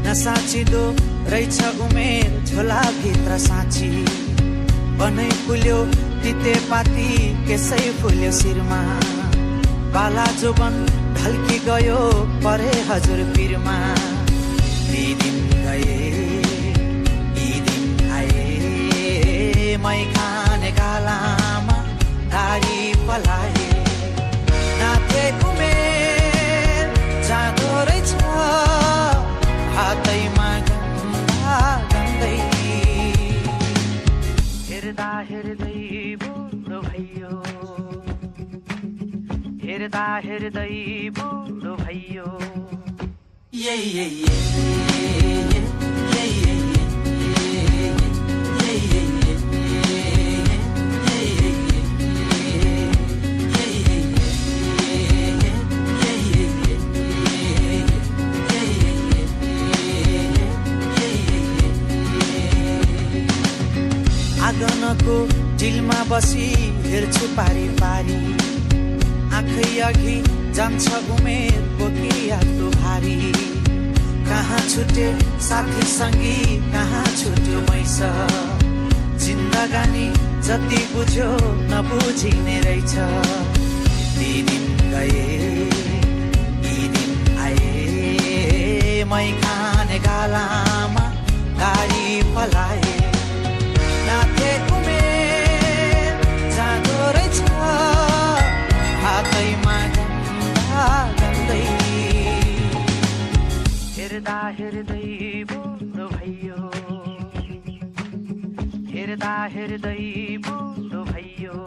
नसाचिदो रहेछ उमेर झोलाभित्र साँची बनै फुल्यो तितेपाती केसै फुल्यो शिरमा बाला जोबन ढल्की गयो परे हजुर पिरमा ती दिन गए यी दिन आए मै खाने गालामा दारी पलाए नाथे उमेर जाँदो रहेछ हातैमा गन्दा गन्दै हेर्दा हेर्दै बुढो भयो हेर्दा हेर्दै बुढो भयो आँगनको डिलमा बसी हेर्छु पारी पारी आँखै अघि जान्छ उमेर बोकियाको भारी कहाँ छुटे साथी सङ्गी कहाँ छुट्यो मैस जिन्दगानी जति बुझ्यो नबुझिने रहेछ ती दिन गए यी दिन आए मै खाने गालामा गाडी पलाए नाथे उमेर जाँदो रहेछ हातैमा गन्दा गन्दै हेर्दा हेर्दै बुढो भयो हेर्दा हेर्दै बुढो भयो